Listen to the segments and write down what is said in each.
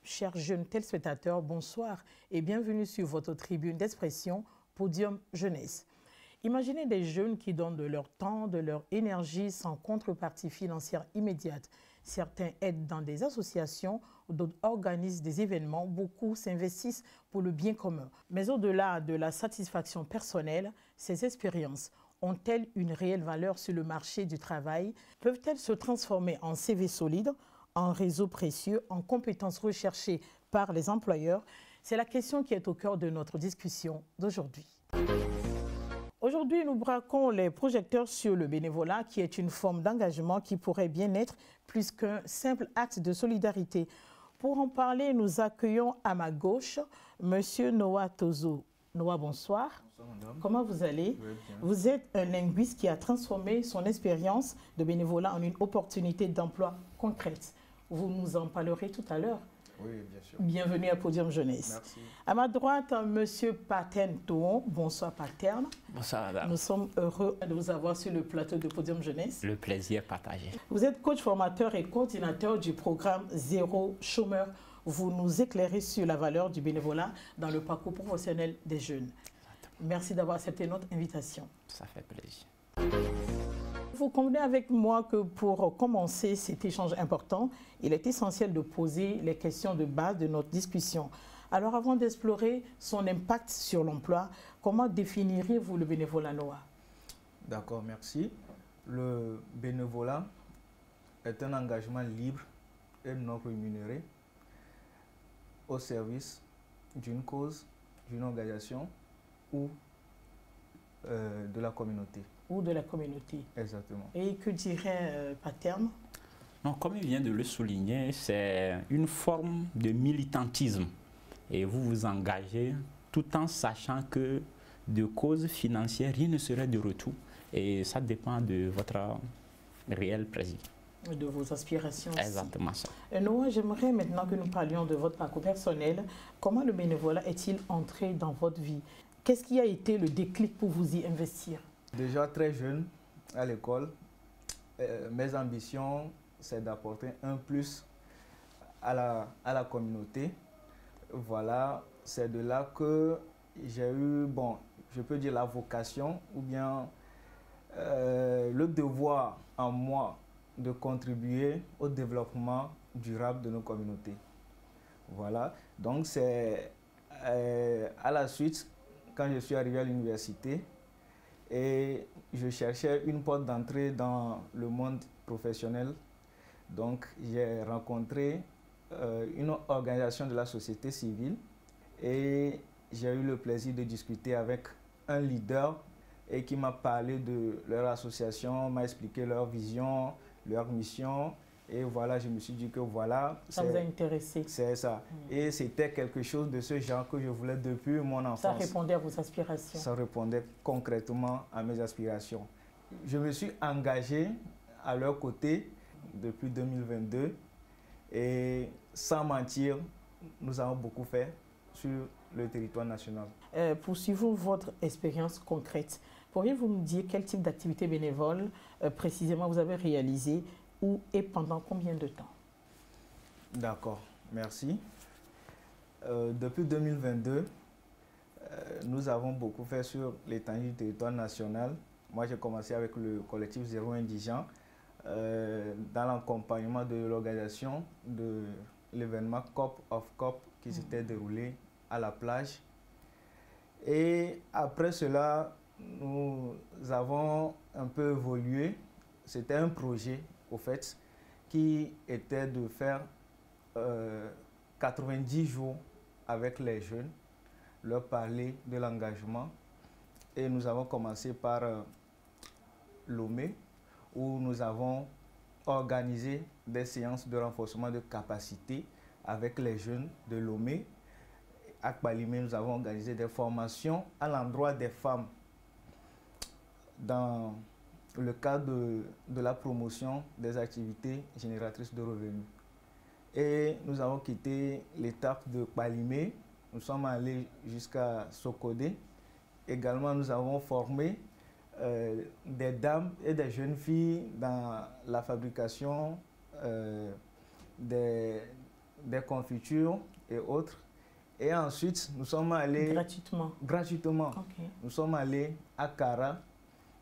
Chers jeunes téléspectateurs, bonsoir et bienvenue sur votre tribune d'expression Podium Jeunesse. Imaginez des jeunes qui donnent de leur temps, de leur énergie sans contrepartie financière immédiate. Certains aident dans des associations, d'autres organisent des événements, beaucoup s'investissent pour le bien commun. Mais au-delà de la satisfaction personnelle, ces expériences ont-elles une réelle valeur sur le marché du travail? Peuvent-elles se transformer en CV solide, en réseau précieux, en compétences recherchées par les employeurs? C'est la question qui est au cœur de notre discussion d'aujourd'hui. Aujourd'hui, nous braquons les projecteurs sur le bénévolat, qui est une forme d'engagement qui pourrait bien être plus qu'un simple acte de solidarité. Pour en parler, nous accueillons à ma gauche M. Noah Tozo. Noah, bonsoir. Bonsoir, madame. Comment vous allez? Oui, bien. Vous êtes un linguiste qui a transformé son expérience de bénévolat en une opportunité d'emploi concrète. Vous nous en parlerez tout à l'heure. Oui, bien sûr. Bienvenue à Podium Jeunesse. Merci. À ma droite, M. Paterne Touon. Bonsoir, Paterne. Bonsoir, madame. Nous sommes heureux de vous avoir sur le plateau de Podium Jeunesse. Le plaisir partagé. Vous êtes coach formateur et coordinateur du programme Zéro Chômeur. Vous nous éclairez sur la valeur du bénévolat dans le parcours professionnel des jeunes. Merci d'avoir accepté notre invitation. Ça fait plaisir. Vous convenez avec moi que pour commencer cet échange important, il est essentiel de poser les questions de base de notre discussion. Alors avant d'explorer son impact sur l'emploi, comment définiriez-vous le bénévolat, Noah? D'accord, merci. Le bénévolat est un engagement libre et non rémunéré au service d'une cause, d'une organisation ou de la communauté. Ou de la communauté. Exactement. Et que dirait Paterne? Non, comme il vient de le souligner, c'est une forme de militantisme. Et vous vous engagez tout en sachant que de causes financières, rien ne serait de retour. Et ça dépend de votre réel plaisir. De vos aspirations. Exactement ça. Noah, j'aimerais maintenant que nous parlions de votre parcours personnel. Comment le bénévolat est-il entré dans votre vie? Qu'est-ce qui a été le déclic pour vous y investir? Déjà très jeune à l'école, mes ambitions, c'est d'apporter un plus à la communauté. Voilà, c'est de là que j'ai eu, bon, je peux dire la vocation ou bien le devoir en moi de contribuer au développement durable de nos communautés. Voilà, donc c'est à la suite, quand je suis arrivé à l'université, et je cherchais une porte d'entrée dans le monde professionnel. Donc, j'ai rencontré une organisation de la société civile et j'ai eu le plaisir de discuter avec un leader et qui m'a parlé de leur association, m'a expliqué leur vision, leur mission. Et voilà, je me suis dit que voilà... Ça vous a intéressé. C'est ça. Et c'était quelque chose de ce genre que je voulais depuis mon enfance. Ça répondait à vos aspirations. Ça répondait concrètement à mes aspirations. Je me suis engagé à leur côté depuis 2022 et sans mentir, nous avons beaucoup fait sur le territoire national. Poursuivons votre expérience concrète. Pourriez-vous me dire quel type d'activité bénévole précisément vous avez réalisé? Où et pendant combien de temps? D'accord, merci. Depuis 2022, nous avons beaucoup fait sur l'étendue du territoire national. Moi, j'ai commencé avec le collectif Zéro Indigent dans l'accompagnement de l'organisation de l'événement COP of COP qui s'était déroulé à la plage. Et après cela, nous avons un peu évolué. C'était un projet au fait, qui était de faire 90 jours avec les jeunes, leur parler de l'engagement. Et nous avons commencé par Lomé, où nous avons organisé des séances de renforcement de capacité avec les jeunes de Lomé. À Kbalimé, nous avons organisé des formations à l'endroit des femmes dans le cadre de la promotion des activités génératrices de revenus. et nous avons quitté l'étape de Palimé. Nous sommes allés jusqu'à Sokodé. Également, nous avons formé des dames et des jeunes filles dans la fabrication des confitures et autres. Et ensuite, nous sommes allés... Gratuitement. Okay. Nous sommes allés à Kara,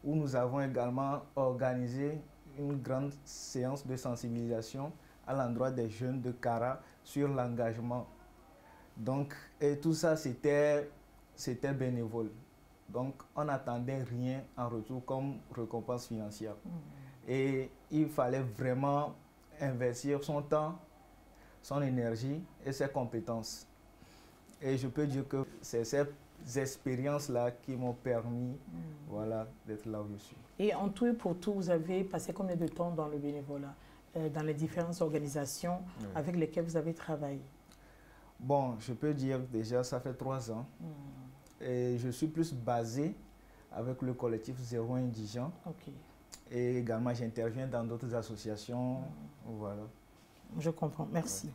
où nous avons également organisé une grande séance de sensibilisation à l'endroit des jeunes de Kara sur l'engagement. Donc, et tout ça, c'était bénévole. Donc, on n'attendait rien en retour comme récompense financière. Et il fallait vraiment investir son temps, son énergie et ses compétences. Et je peux dire que c'est ces expériences-là qui m'ont permis voilà, d'être là où je suis. Et en tout et pour tout, vous avez passé combien de temps dans le bénévolat, dans les différentes organisations avec lesquelles vous avez travaillé? Bon, je peux dire déjà, ça fait 3 ans. Et je suis plus basé avec le collectif Zéro Indigent. Okay. Et également, j'interviens dans d'autres associations. Voilà. Je comprends, merci.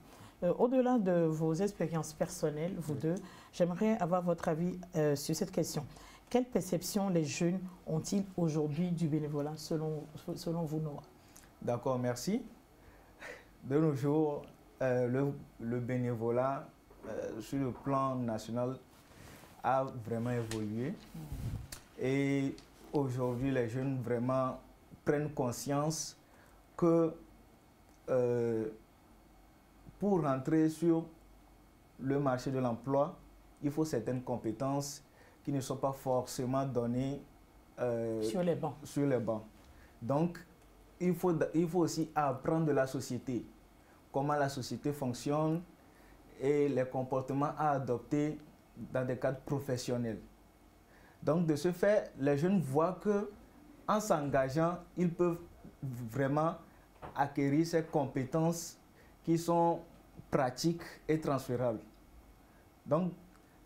Au-delà de vos expériences personnelles, vous deux, j'aimerais avoir votre avis sur cette question. Quelle perception les jeunes ont-ils aujourd'hui du bénévolat, selon vous, Noah? D'accord, merci. De nos jours, le bénévolat sur le plan national a vraiment évolué. Et aujourd'hui, les jeunes vraiment prennent conscience que pour rentrer sur le marché de l'emploi, il faut certaines compétences qui ne sont pas forcément données sur les bancs. Donc, il faut aussi apprendre de la société, comment la société fonctionne et les comportements à adopter dans des cadres professionnels. Donc, de ce fait, les jeunes voient qu'en s'engageant, ils peuvent vraiment acquérir ces compétences qui sont pratiques et transférables. Donc,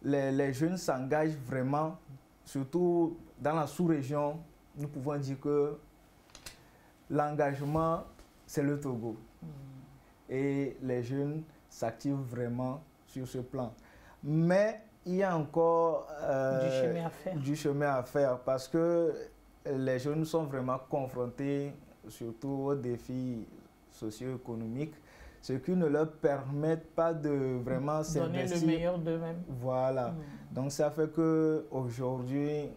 les jeunes s'engagent vraiment, surtout dans la sous-région. Nous pouvons dire que l'engagement, c'est le Togo. Et les jeunes s'activent vraiment sur ce plan. Mais il y a encore du chemin à faire parce que les jeunes sont vraiment confrontés surtout aux défis socio-économiques, ce qui ne leur permet pas de vraiment donner le meilleur d'eux-mêmes. Voilà. Donc ça fait qu'aujourd'hui,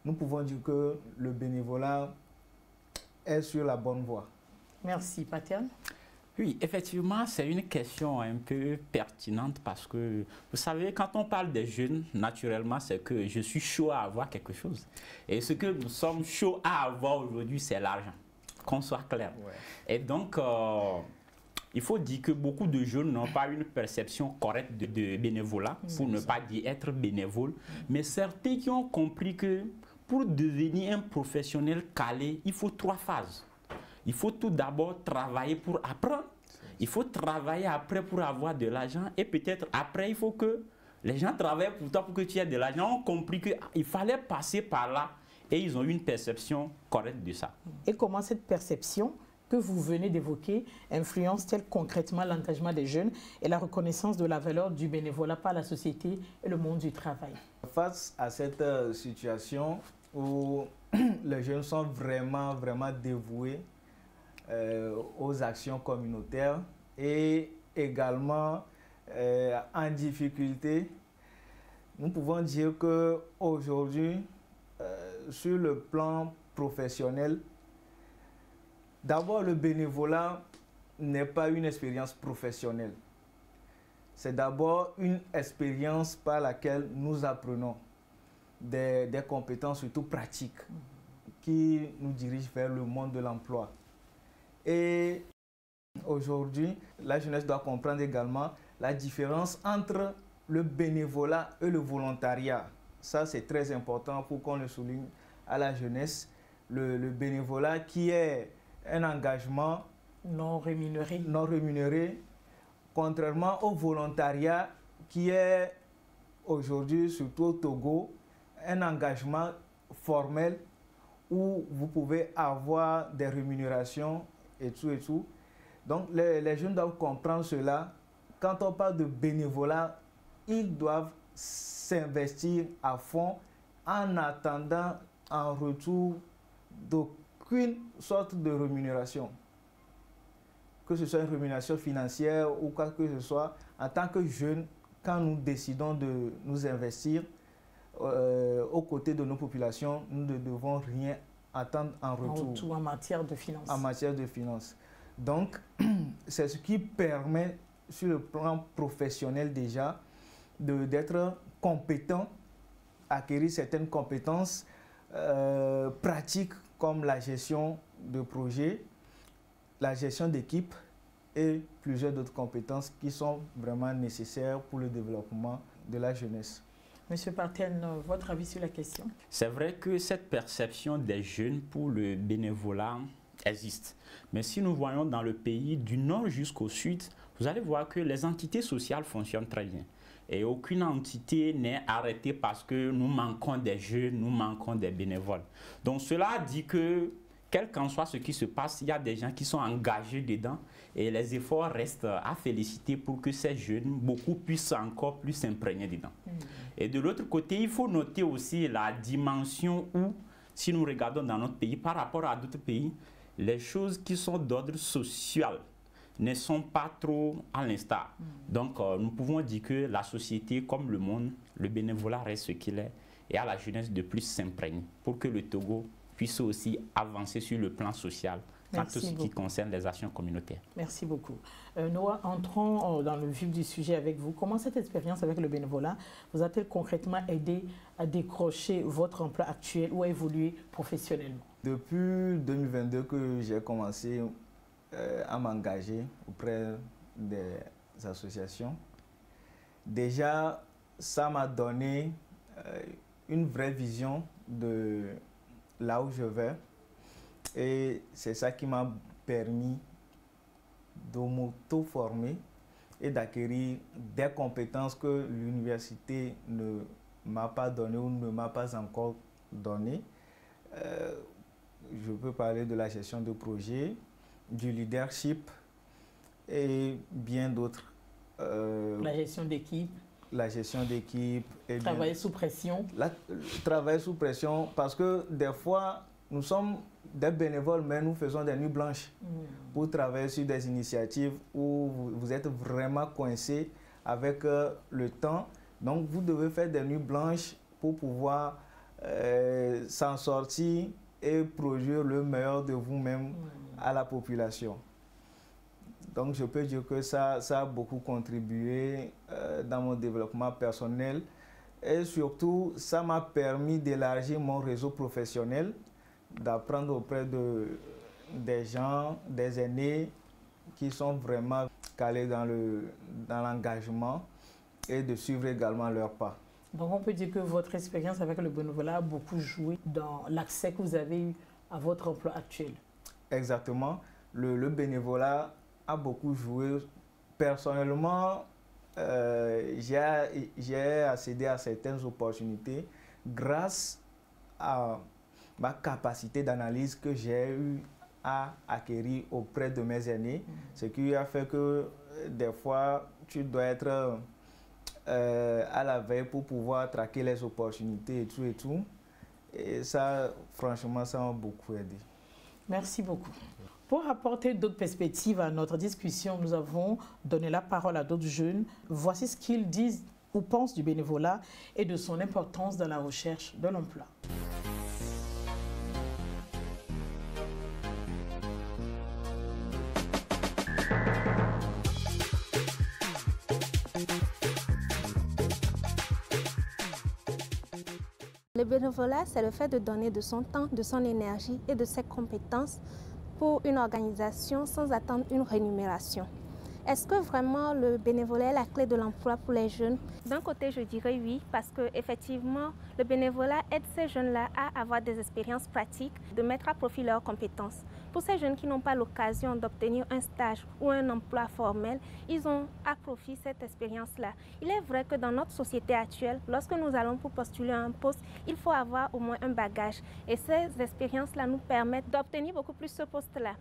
nous pouvons dire que le bénévolat est sur la bonne voie. Merci. Patiane? Oui, effectivement, c'est une question un peu pertinente parce que, vous savez, quand on parle des jeunes, naturellement, c'est que je suis chaud à avoir quelque chose. Et ce que nous sommes chauds à avoir aujourd'hui, c'est l'argent, qu'on soit clair. Ouais. Et donc, il faut dire que beaucoup de jeunes n'ont pas une perception correcte de bénévolat, pour ne pas dire être bénévole. Mais certains qui ont compris que pour devenir un professionnel calé, il faut 3 phases. Il faut tout d'abord travailler pour apprendre. Il faut travailler après pour avoir de l'argent. Et peut-être après, il faut que les gens travaillent pour toi pour que tu aies de l'argent. Ils ont compris qu'il fallait passer par là. Et ils ont eu une perception correcte de ça. Et comment cette perception que vous venez d'évoquer influence-t-elle concrètement l'engagement des jeunes et la reconnaissance de la valeur du bénévolat par la société et le monde du travail? Face à cette situation où les jeunes sont vraiment dévoués aux actions communautaires et également en difficulté, nous pouvons dire qu'aujourd'hui, sur le plan professionnel, d'abord le bénévolat n'est pas une expérience professionnelle. C'est d'abord une expérience par laquelle nous apprenons des compétences surtout pratiques qui nous dirigent vers le monde de l'emploi. Et aujourd'hui, la jeunesse doit comprendre également la différence entre le bénévolat et le volontariat. Ça, c'est très important pour qu'on le souligne à la jeunesse. Le bénévolat qui est un engagement non rémunéré, contrairement au volontariat qui est aujourd'hui, surtout au Togo, un engagement formel où vous pouvez avoir des rémunérations et tout. Donc les jeunes doivent comprendre cela. Quand on parle de bénévolat, ils doivent s'investir à fond en attendant en retour d'aucune sorte de rémunération. Que ce soit une rémunération financière ou quoi que ce soit, en tant que jeunes, quand nous décidons de nous investir aux côtés de nos populations, nous ne devons rien attendre en retour. En matière de finances. En matière de finances. Donc, c'est ce qui permet, sur le plan professionnel déjà, d'être compétent, acquérir certaines compétences pratiques comme la gestion de projets, la gestion d'équipe et plusieurs d'autres compétences qui sont vraiment nécessaires pour le développement de la jeunesse. Monsieur Parten, votre avis sur la question? C'est vrai que cette perception des jeunes pour le bénévolat existe. Mais si nous voyons dans le pays du nord jusqu'au sud, vous allez voir que les entités sociales fonctionnent très bien. Et aucune entité n'est arrêtée parce que nous manquons des jeunes, nous manquons des bénévoles. Donc cela dit que, quel qu'en soit ce qui se passe, il y a des gens qui sont engagés dedans et les efforts restent à féliciter pour que ces jeunes, beaucoup puissent encore plus s'imprégner dedans. Et de l'autre côté, il faut noter aussi la dimension où, si nous regardons dans notre pays par rapport à d'autres pays, les choses qui sont d'ordre social ne sont pas trop à l'instar. Donc, nous pouvons dire que la société, comme le monde, le bénévolat reste ce qu'il est et à la jeunesse de plus s'imprégner pour que le Togo puisse aussi avancer sur le plan social dans tout ce qui concerne les actions communautaires. Merci beaucoup. Noah, entrons dans le vif du sujet avec vous. Comment cette expérience avec le bénévolat vous a-t-elle concrètement aidé à décrocher votre emploi actuel ou à évoluer professionnellement? Depuis 2022 que j'ai commencé à m'engager auprès des associations, déjà ça m'a donné une vraie vision de là où je vais et c'est ça qui m'a permis de m'auto-former et d'acquérir des compétences que l'université ne m'a pas données ou ne m'a pas encore données. Je peux parler de la gestion de projet, du leadership et bien d'autres. La gestion d'équipe. La gestion d'équipe. Travailler sous pression. Travailler sous pression parce que des fois, nous sommes des bénévoles, mais nous faisons des nuits blanches pour travailler sur des initiatives où vous êtes vraiment coincé avec le temps. Donc, vous devez faire des nuits blanches pour pouvoir s'en sortir et produire le meilleur de vous-même à la population. Donc, je peux dire que ça a beaucoup contribué dans mon développement personnel et surtout, ça m'a permis d'élargir mon réseau professionnel, d'apprendre auprès des gens, des aînés qui sont vraiment calés dans l'engagement et de suivre également leurs pas. Donc, on peut dire que votre expérience avec le bénévolat a beaucoup joué dans l'accès que vous avez eu à votre emploi actuel. Exactement. Le bénévolat a beaucoup joué. Personnellement, j'ai accédé à certaines opportunités grâce à ma capacité d'analyse que j'ai eu à acquérir auprès de mes aînés. Ce qui a fait que des fois, tu dois être à la veille pour pouvoir traquer les opportunités et tout et tout. Et ça, franchement, ça m'a beaucoup aidé. Merci beaucoup. Pour apporter d'autres perspectives à notre discussion, nous avons donné la parole à d'autres jeunes. Voici ce qu'ils disent ou pensent du bénévolat et de son importance dans la recherche de l'emploi. Le bénévolat, c'est le fait de donner de son temps, de son énergie et de ses compétences pour une organisation sans attendre une rémunération. Est-ce que vraiment le bénévolat est la clé de l'emploi pour les jeunes? D'un côté, je dirais oui, parce qu'effectivement, le bénévolat aide ces jeunes-là à avoir des expériences pratiques, de mettre à profit leurs compétences. Pour ces jeunes qui n'ont pas l'occasion d'obtenir un stage ou un emploi formel, ils ont à profit cette expérience-là. Il est vrai que dans notre société actuelle, lorsque nous allons pour postuler un poste, il faut avoir au moins un bagage. Et ces expériences-là nous permettent d'obtenir beaucoup plus ce poste-là.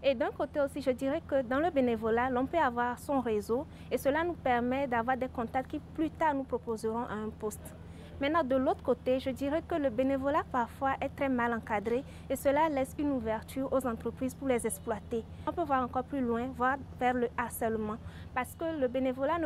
Et d'un côté aussi, je dirais que dans le bénévolat, l'on peut avoir son réseau et cela nous permet d'avoir des contacts qui plus tard nous proposeront un poste. Maintenant, de l'autre côté, je dirais que le bénévolat parfois est très mal encadré et cela laisse une ouverture aux entreprises pour les exploiter. On peut voir encore plus loin, voire vers le harcèlement, parce que le bénévolat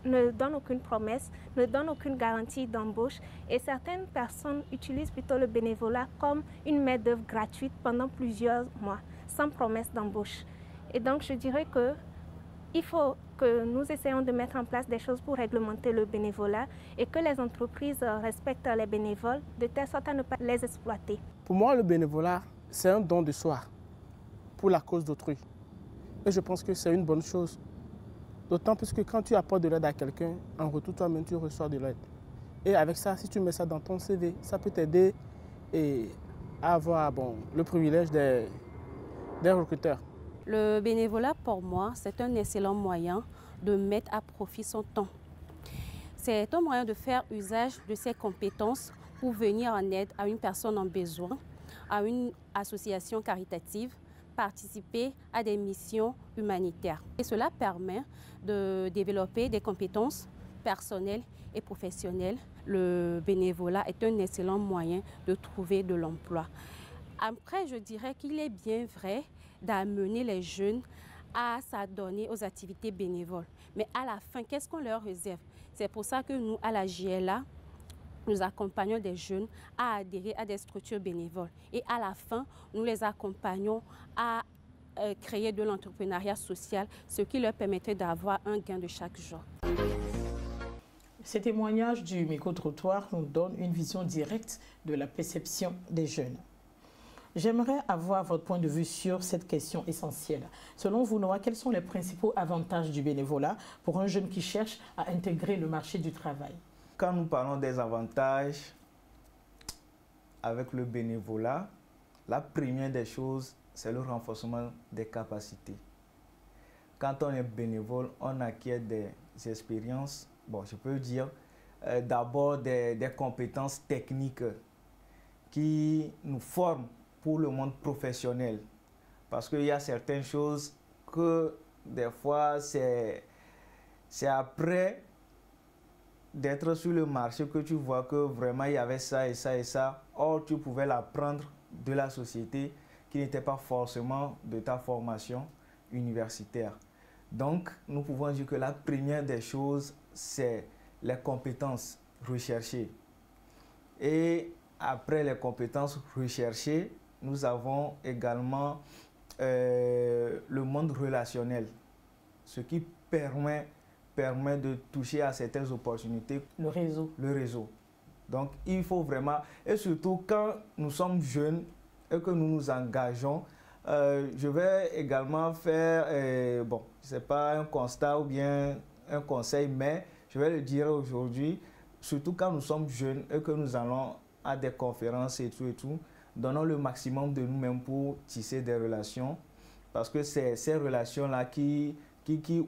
ne donne aucune promesse, ne donne aucune garantie d'embauche et certaines personnes utilisent plutôt le bénévolat comme une main-d'œuvre gratuite pendant plusieurs mois, sans promesse d'embauche. Et donc, je dirais qu'il faut que nous essayons de mettre en place des choses pour réglementer le bénévolat et que les entreprises respectent les bénévoles de telle sorte à ne pas les exploiter. Pour moi, le bénévolat, c'est un don de soi pour la cause d'autrui. Et je pense que c'est une bonne chose. D'autant plus que quand tu apportes de l'aide à quelqu'un, en retour, toi-même, tu reçois de l'aide. Et avec ça, si tu mets ça dans ton CV, ça peut t'aider à avoir le privilège des recruteurs. Le bénévolat, pour moi, c'est un excellent moyen de mettre à profit son temps. C'est un moyen de faire usage de ses compétences pour venir en aide à une personne en besoin, à une association caritative, participer à des missions humanitaires. Et cela permet de développer des compétences personnelles et professionnelles. Le bénévolat est un excellent moyen de trouver de l'emploi. Après, je dirais qu'il est bien vrai d'amener les jeunes à s'adonner aux activités bénévoles. Mais à la fin, qu'est-ce qu'on leur réserve? C'est pour ça que nous, à la JLA, nous accompagnons des jeunes à adhérer à des structures bénévoles. Et à la fin, nous les accompagnons à créer de l'entrepreneuriat social, ce qui leur permettrait d'avoir un gain de chaque jour. Ces témoignages du micro-trottoir nous donnent une vision directe de la perception des jeunes. J'aimerais avoir votre point de vue sur cette question essentielle. Selon vous, Noah, quels sont les principaux avantages du bénévolat pour un jeune qui cherche à intégrer le marché du travail? Quand nous parlons des avantages avec le bénévolat, la première des choses, c'est le renforcement des capacités. Quand on est bénévole, on acquiert des expériences, je peux dire d'abord des compétences techniques qui nous forment pour le monde professionnel. Parce qu'il y a certaines choses que des fois, c'est après d'être sur le marché que tu vois que vraiment il y avait ça et ça et ça. Or, tu pouvais l'apprendre de la société qui n'était pas forcément de ta formation universitaire. Donc, nous pouvons dire que la première des choses, c'est les compétences recherchées. Et après les compétences recherchées, nous avons également le monde relationnel, ce qui permet de toucher à certaines opportunités. Le réseau. Le réseau. Donc, il faut vraiment, et surtout quand nous sommes jeunes et que nous nous engageons, je vais également faire, ce n'est pas un constat ou bien un conseil, mais je vais le dire aujourd'hui, surtout quand nous sommes jeunes et que nous allons à des conférences et tout, donnons le maximum de nous-mêmes pour tisser des relations, parce que c'est ces relations-là qui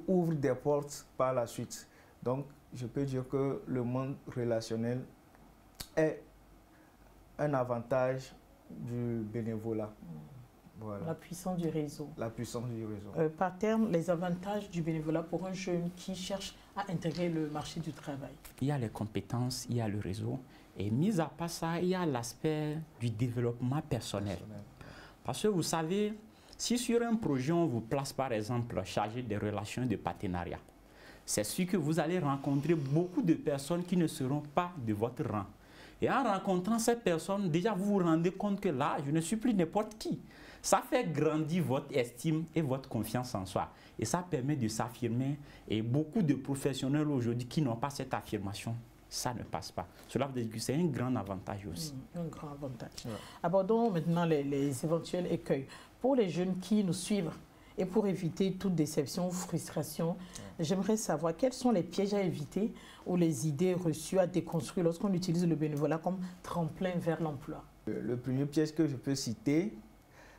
ouvrent des portes par la suite. Donc, je peux dire que le monde relationnel est un avantage du bénévolat. Voilà. La puissance du réseau. La puissance du réseau. Par terme, les avantages du bénévolat pour un jeune qui cherche à intégrer le marché du travail. Il y a les compétences, il y a le réseau. Et mis à part ça, il y a l'aspect du développement personnel. Parce que vous savez, si sur un projet, on vous place par exemple chargé des relations de partenariat, c'est sûr que vous allez rencontrer beaucoup de personnes qui ne seront pas de votre rang. Et en rencontrant ces personnes, déjà vous vous rendez compte que là, je ne suis plus n'importe qui. Ça fait grandir votre estime et votre confiance en soi. Et ça permet de s'affirmer. Et beaucoup de professionnels aujourd'hui qui n'ont pas cette affirmation, ça ne passe pas. Cela veut dire que c'est un grand avantage aussi. Un grand avantage. Ouais. Abordons maintenant les éventuels écueils. Pour les jeunes qui nous suivent et pour éviter toute déception ou frustration, j'aimerais savoir quels sont les pièges à éviter ou les idées reçues à déconstruire lorsqu'on utilise le bénévolat comme tremplin vers l'emploi. Le premier piège que je peux citer,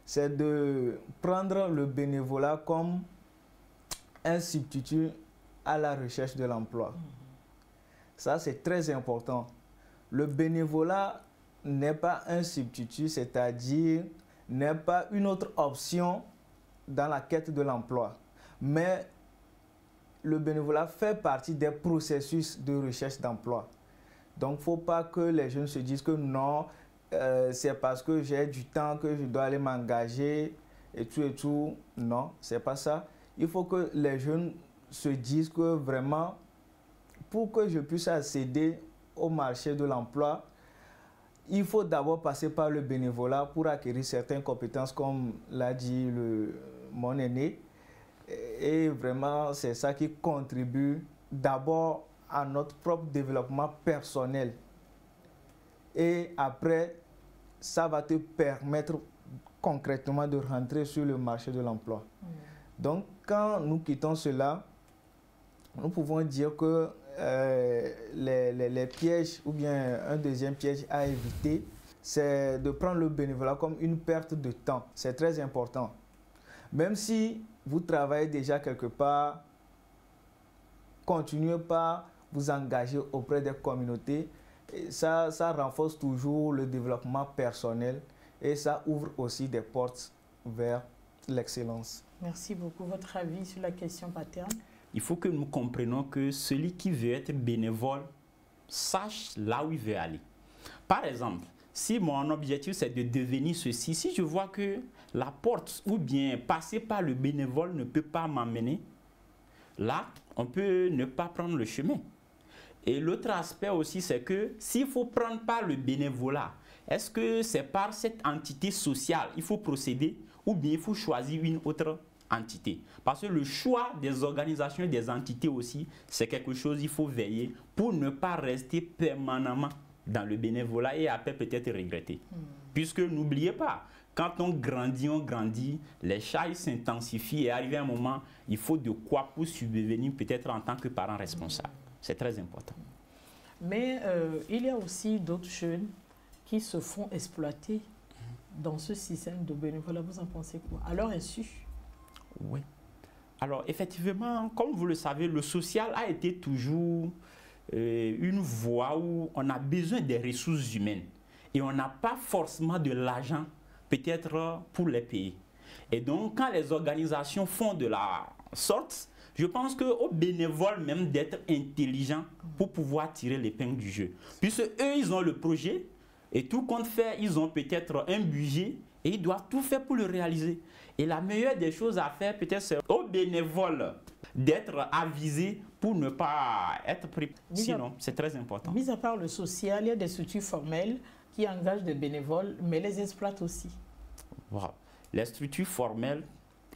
c'est de prendre le bénévolat comme un substitut à la recherche de l'emploi. Ça, c'est très important. Le bénévolat n'est pas un substitut, c'est-à-dire n'est pas une autre option dans la quête de l'emploi. Mais le bénévolat fait partie des processus de recherche d'emploi. Donc, il ne faut pas que les jeunes se disent que non, c'est parce que j'ai du temps que je dois aller m'engager et tout. Non, ce n'est pas ça. Il faut que les jeunes se disent que vraiment, pour que je puisse accéder au marché de l'emploi, il faut d'abord passer par le bénévolat pour acquérir certaines compétences, comme l'a dit mon aîné. Et vraiment, c'est ça qui contribue d'abord à notre propre développement personnel. Et après, ça va te permettre concrètement de rentrer sur le marché de l'emploi. Donc, quand nous quittons cela, nous pouvons dire que les pièges, ou bien un deuxième piège à éviter, c'est de prendre le bénévolat comme une perte de temps. C'est très important. Même si vous travaillez déjà quelque part, continuez pas vous engager auprès des communautés. Ça renforce toujours le développement personnel et ça ouvre aussi des portes vers l'excellence. Merci beaucoup. Votre avis sur la question paterne? Il faut que nous comprenions que celui qui veut être bénévole sache là où il veut aller. Par exemple, si mon objectif c'est de devenir ceci, si je vois que la porte ou bien passer par le bénévole ne peut pas m'amener, là, on peut ne pas prendre le chemin. Et l'autre aspect aussi, c'est que s'il faut prendre par le bénévolat, est-ce que c'est par cette entité sociale il faut procéder ou bien il faut choisir une autre entité? Parce que le choix des organisations et des entités aussi, c'est quelque chose il faut veiller pour ne pas rester permanemment dans le bénévolat et après peut-être regretter. Puisque n'oubliez pas, quand on grandit, les charges s'intensifient et arrivé un moment, il faut de quoi pour subvenir peut-être en tant que parent responsable. C'est très important. Mais il y a aussi d'autres jeunes qui se font exploiter dans ce système de bénévolat. Vous en pensez quoi? À leur insu? Oui. Alors, effectivement, comme vous le savez, le social a été toujours une voie où on a besoin des ressources humaines. Et on n'a pas forcément de l'argent, peut-être, pour les payer. Et donc, quand les organisations font de la sorte, je pense qu'aux bénévoles même d'être intelligents pour pouvoir tirer l'épingle du jeu. Puisque eux, ils ont le projet et tout compte fait, ils ont peut-être un budget et ils doivent tout faire pour le réaliser. Et la meilleure des choses à faire, peut-être, c'est aux bénévoles d'être avisés pour ne pas être pris. Sinon, c'est très important. Mis à part le social, il y a des structures formelles qui engagent des bénévoles, mais les exploitent aussi. Wow. Les structures formelles,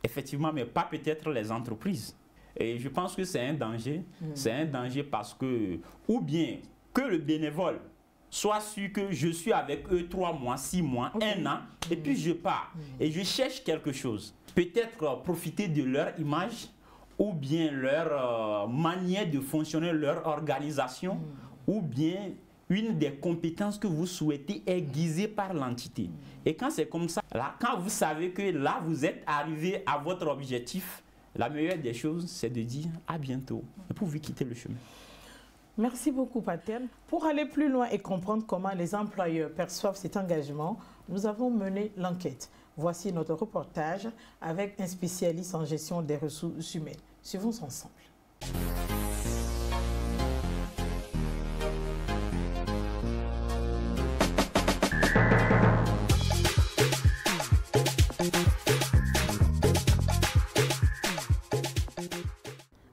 effectivement, mais pas peut-être les entreprises. Et je pense que c'est un danger. C'est un danger parce que, ou bien que le bénévole soit sûr que je suis avec eux 3 mois, 6 mois, 1 an, et puis je pars. Et je cherche quelque chose. Peut-être profiter de leur image, ou bien leur manière de fonctionner, leur organisation, ou bien une des compétences que vous souhaitez aiguiser par l'entité. Et quand c'est comme ça, là, quand vous savez que là, vous êtes arrivé à votre objectif, la meilleure des choses, c'est de dire à bientôt. Et pour vous quitter le chemin. Merci beaucoup, Paterne. Pour aller plus loin et comprendre comment les employeurs perçoivent cet engagement, nous avons mené l'enquête. Voici notre reportage avec un spécialiste en gestion des ressources humaines. Suivons ensemble.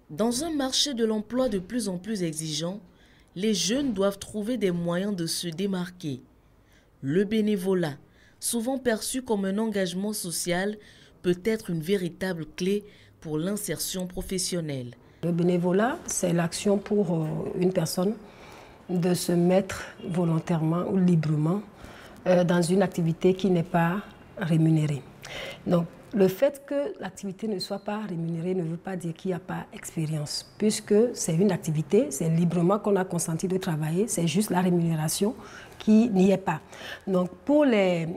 Dans un marché de l'emploi de plus en plus exigeant, les jeunes doivent trouver des moyens de se démarquer. Le bénévolat, souvent perçu comme un engagement social, peut être une véritable clé pour l'insertion professionnelle. Le bénévolat, c'est l'action pour une personne de se mettre volontairement ou librement dans une activité qui n'est pas rémunérée. Donc, le fait que l'activité ne soit pas rémunérée ne veut pas dire qu'il n'y a pas d'expérience, puisque c'est une activité, c'est librement qu'on a consenti de travailler, c'est juste la rémunération qui n'y est pas. Donc pour les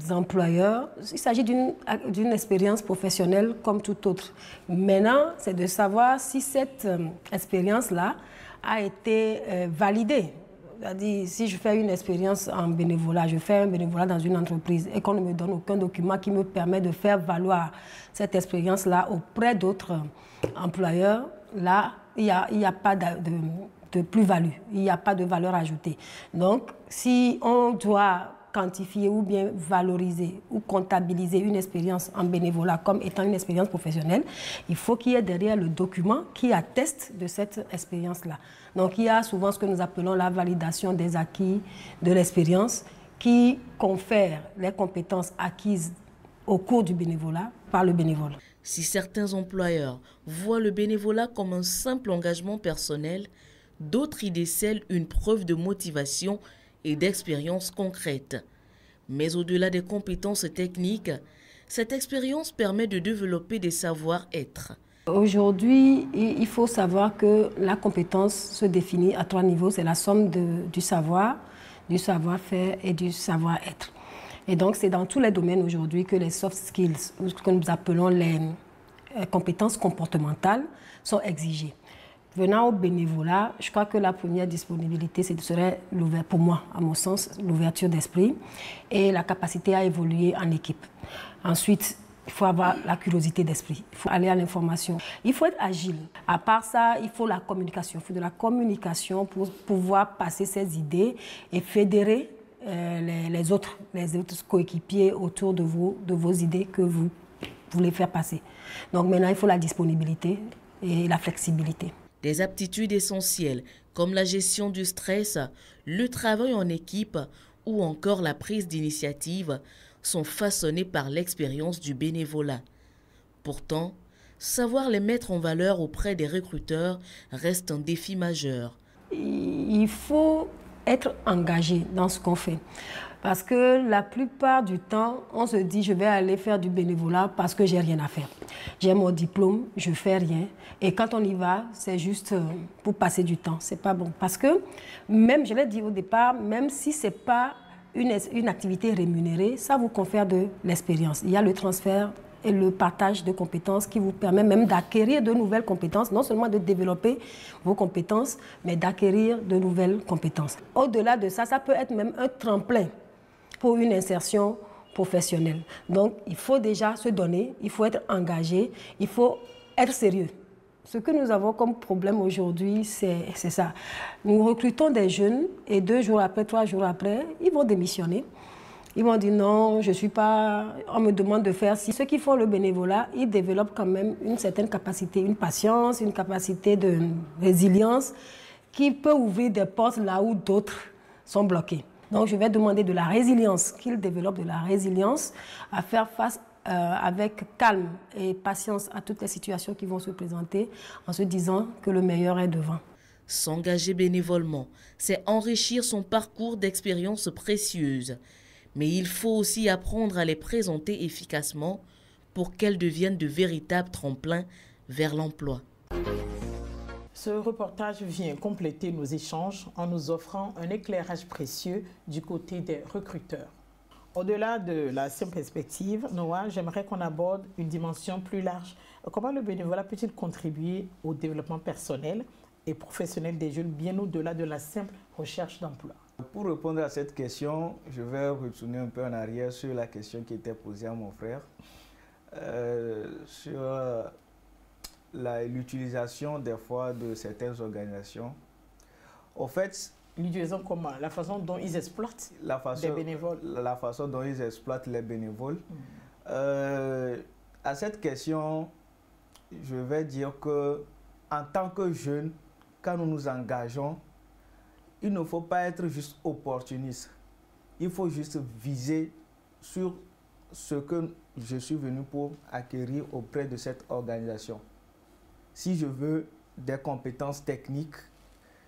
employeurs, il s'agit d'une expérience professionnelle comme toute autre. Maintenant, c'est de savoir si cette expérience-là a été validée C'est-à-dire, si je fais une expérience en bénévolat, je fais un bénévolat dans une entreprise et qu'on ne me donne aucun document qui me permet de faire valoir cette expérience-là auprès d'autres employeurs, là, il n'y a pas de plus-value, il n'y a pas de valeur ajoutée. Donc, si on doit quantifier ou bien valoriser ou comptabiliser une expérience en bénévolat comme étant une expérience professionnelle, il faut qu'il y ait derrière le document qui atteste de cette expérience-là. Donc, il y a souvent ce que nous appelons la validation des acquis de l'expérience qui confère les compétences acquises au cours du bénévolat par le bénévole. Si certains employeurs voient le bénévolat comme un simple engagement personnel, d'autres y décèlent une preuve de motivation et d'expérience concrète. Mais au-delà des compétences techniques, cette expérience permet de développer des savoir-être. Aujourd'hui, il faut savoir que la compétence se définit à 3 niveaux. C'est la somme du savoir, du savoir-faire et du savoir-être. Et donc, c'est dans tous les domaines aujourd'hui que les soft skills, ou ce que nous appelons les compétences comportementales, sont exigées. Venant au bénévolat, je crois que la première disponibilité, ce serait, pour moi, à mon sens, l'ouverture d'esprit et la capacité à évoluer en équipe. Ensuite, il faut avoir la curiosité d'esprit, il faut aller à l'information, il faut être agile. À part ça, il faut la communication. Il faut de la communication pour pouvoir passer ses idées et fédérer les autres coéquipiers autour de vos idées que vous voulez faire passer. Donc maintenant, il faut la disponibilité et la flexibilité. Des aptitudes essentielles comme la gestion du stress, le travail en équipe ou encore la prise d'initiative sont façonnées par l'expérience du bénévolat. Pourtant, savoir les mettre en valeur auprès des recruteurs reste un défi majeur. Il faut être engagé dans ce qu'on fait. Parce que la plupart du temps, on se dit je vais aller faire du bénévolat parce que j'ai rien à faire. J'ai mon diplôme, je fais rien. Et quand on y va, c'est juste pour passer du temps. C'est pas bon. Parce que même, je l'ai dit au départ, même si c'est pas une activité rémunérée, ça vous confère de l'expérience. Il y a le transfert et le partage de compétences qui vous permet même d'acquérir de nouvelles compétences, non seulement de développer vos compétences, mais d'acquérir de nouvelles compétences. Au-delà de ça, ça peut être même un tremplin pour une insertion professionnelle. Donc, il faut déjà se donner, il faut être engagé, il faut être sérieux. Ce que nous avons comme problème aujourd'hui, c'est ça. Nous recrutons des jeunes et 2 jours après, 3 jours après, ils vont démissionner. Ils vont dire non, je ne suis pas... On me demande de faire ci. Ceux qui font le bénévolat, ils développent quand même une certaine capacité, une patience, une capacité de résilience qui peut ouvrir des portes là où d'autres sont bloqués. Donc, je vais demander de la résilience, qu'ils développent de la résilience à faire face avec calme et patience à toutes les situations qui vont se présenter en se disant que le meilleur est devant. S'engager bénévolement, c'est enrichir son parcours d'expériences précieuses. Mais il faut aussi apprendre à les présenter efficacement pour qu'elles deviennent de véritables tremplins vers l'emploi. Ce reportage vient compléter nos échanges en nous offrant un éclairage précieux du côté des recruteurs. Au-delà de la simple perspective, Noah, j'aimerais qu'on aborde une dimension plus large. Comment le bénévolat peut-il contribuer au développement personnel et professionnel des jeunes, bien au-delà de la simple recherche d'emploi? Pour répondre à cette question, je vais retourner un peu en arrière sur la question qui était posée à mon frère, sur l'utilisation des fois de certaines organisations. Au fait, l'utilisation comment? La façon dont ils exploitent les bénévoles. La façon dont ils exploitent les bénévoles. À cette question, je vais dire que en tant que jeunes, quand nous nous engageons, il ne faut pas être juste opportuniste. Il faut juste viser sur ce que je suis venu pour acquérir auprès de cette organisation. Si je veux des compétences techniques,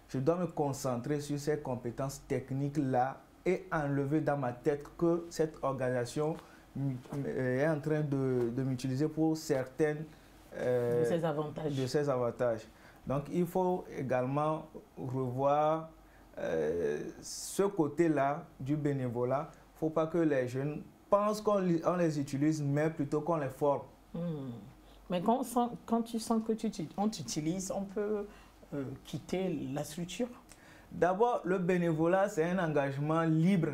je dois me concentrer sur ces compétences techniques-là et enlever dans ma tête que cette organisation est en train de m'utiliser pour certaines de ses avantages. Donc, il faut également revoir ce côté-là du bénévolat. Il ne faut pas que les jeunes pensent qu'on les utilise, mais plutôt qu'on les forme. Mais quand tu sens qu'on t'utilise, on peut quitter la structure? D'abord, le bénévolat, c'est un engagement libre.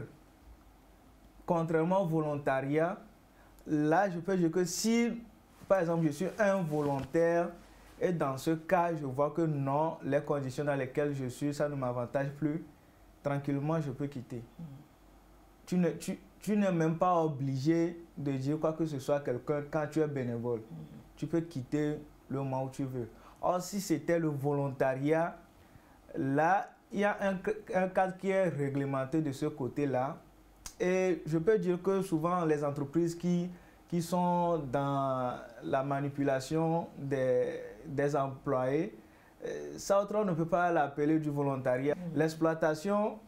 Contrairement au volontariat, là, je peux dire que si, par exemple, je suis un volontaire et dans ce cas, je vois que non, les conditions dans lesquelles je suis, ça ne m'avantage plus, tranquillement, je peux quitter. Tu n'es même pas obligé de dire quoi que ce soit à quelqu'un quand tu es bénévole. Tu peux quitter le moment où tu veux. Or, si c'était le volontariat, là, il y a un cadre qui est réglementé de ce côté-là. Et je peux dire que souvent, les entreprises qui sont dans la manipulation des employés, ça autrement, on ne peut pas l'appeler du volontariat. L'exploitation,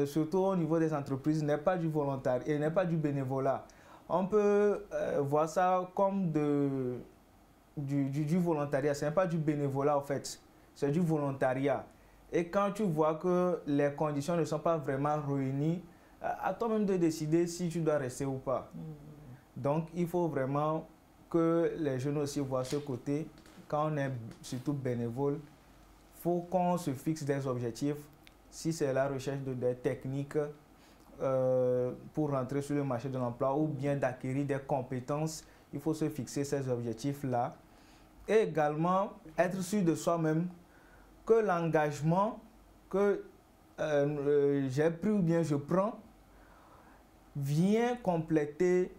surtout au niveau des entreprises, n'est pas du volontariat et n'est pas du bénévolat. On peut voir ça comme du volontariat. Ce n'est pas du bénévolat en fait, c'est du volontariat. Et quand tu vois que les conditions ne sont pas vraiment réunies, à toi-même de décider si tu dois rester ou pas. Donc, il faut vraiment que les jeunes aussi voient ce côté. Quand on est surtout bénévole, il faut qu'on se fixe des objectifs. Si c'est la recherche des techniques pour rentrer sur le marché de l'emploi ou bien d'acquérir des compétences, il faut se fixer ces objectifs-là. Et également, être sûr de soi-même que l'engagement que j'ai pris ou bien je prends vient compléter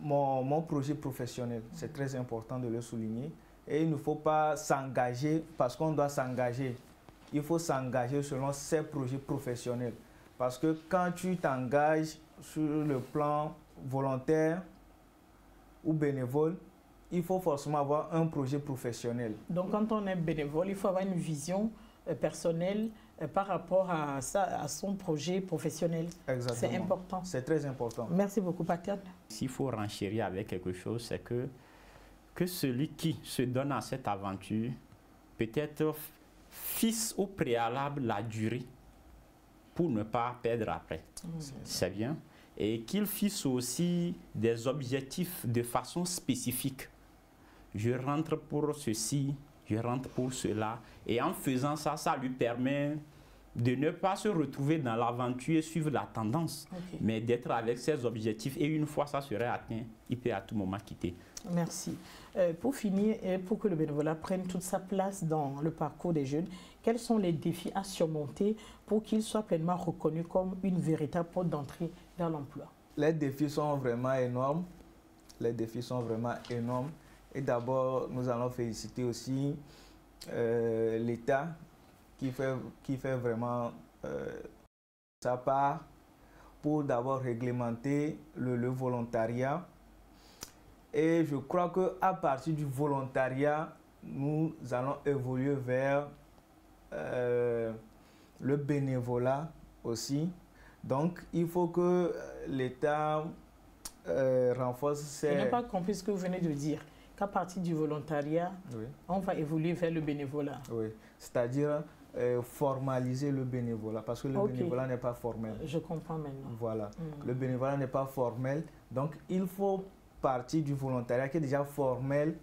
mon projet professionnel. C'est très important de le souligner. Et il ne faut pas s'engager parce qu'on doit s'engager. Il faut s'engager selon ses projets professionnels. Parce que quand tu t'engages sur le plan volontaire ou bénévole, il faut forcément avoir un projet professionnel. Donc, quand on est bénévole, il faut avoir une vision personnelle par rapport à son projet professionnel. Exactement. C'est important. C'est très important. Merci beaucoup, Patiane. S'il faut renchérir avec quelque chose, c'est que celui qui se donne à cette aventure peut-être fixe au préalable la durée pour ne pas perdre après. C'est bien. Et qu'il fixe aussi des objectifs de façon spécifique. Je rentre pour ceci, je rentre pour cela. Et en faisant ça, ça lui permet de ne pas se retrouver dans l'aventure et suivre la tendance, mais d'être avec ses objectifs. Et une fois ça serait atteint, il peut à tout moment quitter. Merci. Pour finir, et pour que le bénévolat prenne toute sa place dans le parcours des jeunes, quels sont les défis à surmonter pour qu'il soit pleinement reconnu comme une véritable porte d'entrée vers l'emploi? Les défis sont vraiment énormes. Les défis sont vraiment énormes. Et d'abord, nous allons féliciter aussi l'État qui fait vraiment sa part pour d'abord réglementer le volontariat. Et je crois qu'à partir du volontariat, nous allons évoluer vers le bénévolat aussi. Donc, il faut que l'État renforce ses... Je n'ai pas compris ce que vous venez de dire. Qu'à partir du volontariat, on va évoluer vers le bénévolat. Oui, c'est-à-dire formaliser le bénévolat, parce que le bénévolat n'est pas formel. Je comprends maintenant. Voilà, le bénévolat n'est pas formel, donc il faut partir du volontariat qui est déjà formel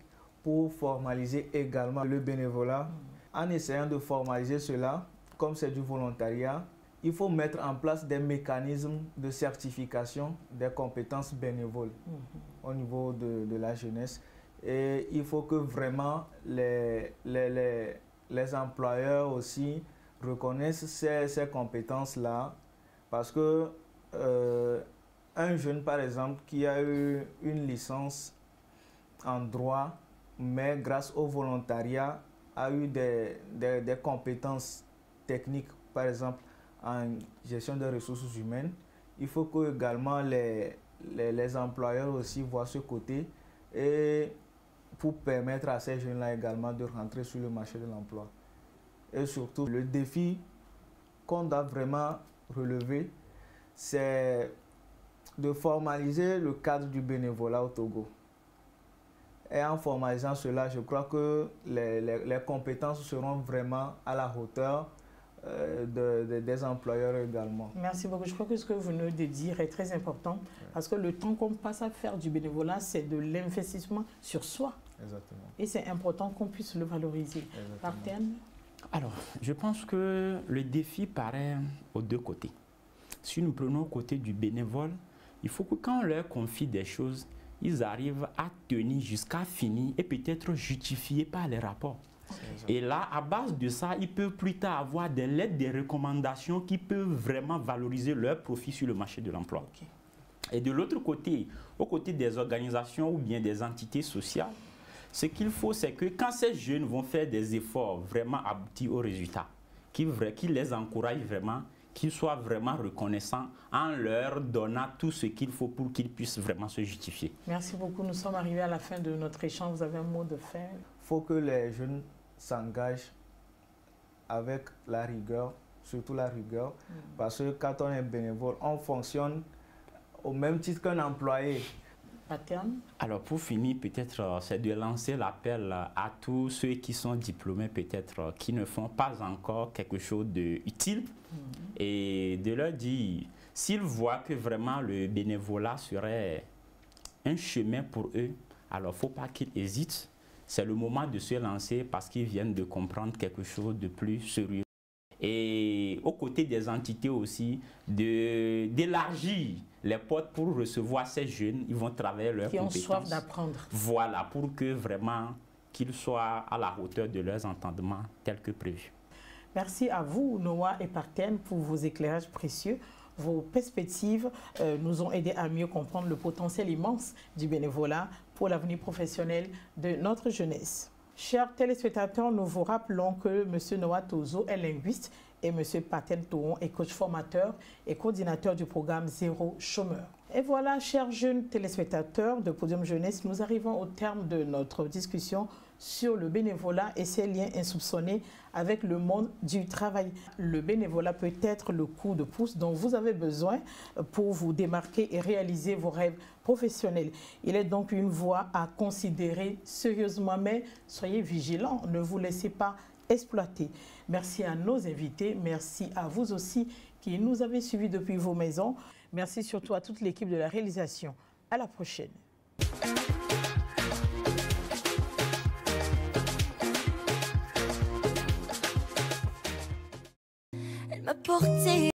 pour formaliser également le bénévolat. En essayant de formaliser cela, comme c'est du volontariat, il faut mettre en place des mécanismes de certification des compétences bénévoles au niveau de la jeunesse. Et il faut que vraiment les employeurs aussi reconnaissent ces compétences-là. Parce que un jeune, par exemple, qui a eu une licence en droit, mais grâce au volontariat, a eu des compétences techniques, par exemple, en gestion des ressources humaines, il faut que également les employeurs aussi voient ce côté et pour permettre à ces jeunes-là également de rentrer sur le marché de l'emploi. Et surtout, le défi qu'on doit vraiment relever, c'est de formaliser le cadre du bénévolat au Togo. Et en formalisant cela, je crois que les compétences seront vraiment à la hauteur des employeurs également. Merci beaucoup. Je crois que ce que vous venez de dire est très important parce que le temps qu'on passe à faire du bénévolat, c'est de l'investissement sur soi. Exactement. Et c'est important qu'on puisse le valoriser. Partiane? Alors, je pense que le défi paraît aux deux côtés. Si nous prenons au côté du bénévole, il faut que quand on leur confie des choses, ils arrivent à tenir jusqu'à finir et peut-être justifier par les rapports. Et là, à base de ça, ils peuvent plus tard avoir des lettres, des recommandations qui peuvent vraiment valoriser leur profit sur le marché de l'emploi. Et de l'autre côté, au côté des organisations ou bien des entités sociales, ce qu'il faut, c'est que quand ces jeunes vont faire des efforts vraiment aboutis au résultat, qui les encouragent vraiment, qu'ils soient vraiment reconnaissants en leur donnant tout ce qu'il faut pour qu'ils puissent vraiment se justifier. Merci beaucoup. Nous sommes arrivés à la fin de notre échange. Vous avez un mot de fin? Il faut que les jeunes s'engagent avec la rigueur, surtout la rigueur, parce que quand on est bénévole, on fonctionne au même titre qu'un employé. Alors pour finir, peut-être c'est de lancer l'appel à tous ceux qui sont diplômés, peut-être qui ne font pas encore quelque chose d'utile, et de leur dire, s'ils voient que vraiment le bénévolat serait un chemin pour eux, alors il ne faut pas qu'ils hésitent. C'est le moment de se lancer parce qu'ils viennent de comprendre quelque chose de plus sérieux. Et aux côtés des entités aussi, d'élargir les portes pour recevoir ces jeunes. Ils vont travailler leurs compétences. Qui ont soif d'apprendre. Voilà, pour que vraiment qu'ils soient à la hauteur de leurs entendements tels que prévu. Merci à vous, Noah et Parthen, pour vos éclairages précieux. Vos perspectives nous ont aidés à mieux comprendre le potentiel immense du bénévolat pour l'avenir professionnel de notre jeunesse. Chers téléspectateurs, nous vous rappelons que M. Noah Tozo est linguiste et M. Parthen Touron est coach formateur et coordinateur du programme Zéro Chômeur. Et voilà, chers jeunes téléspectateurs de Podium Jeunesse, nous arrivons au terme de notre discussion sur le bénévolat et ses liens insoupçonnés avec le monde du travail. Le bénévolat peut être le coup de pouce dont vous avez besoin pour vous démarquer et réaliser vos rêves professionnels. Il est donc une voie à considérer sérieusement, mais soyez vigilants, ne vous laissez pas exploiter. Merci à nos invités, merci à vous aussi qui nous avez suivis depuis vos maisons. Merci surtout à toute l'équipe de la réalisation. À la prochaine. Porter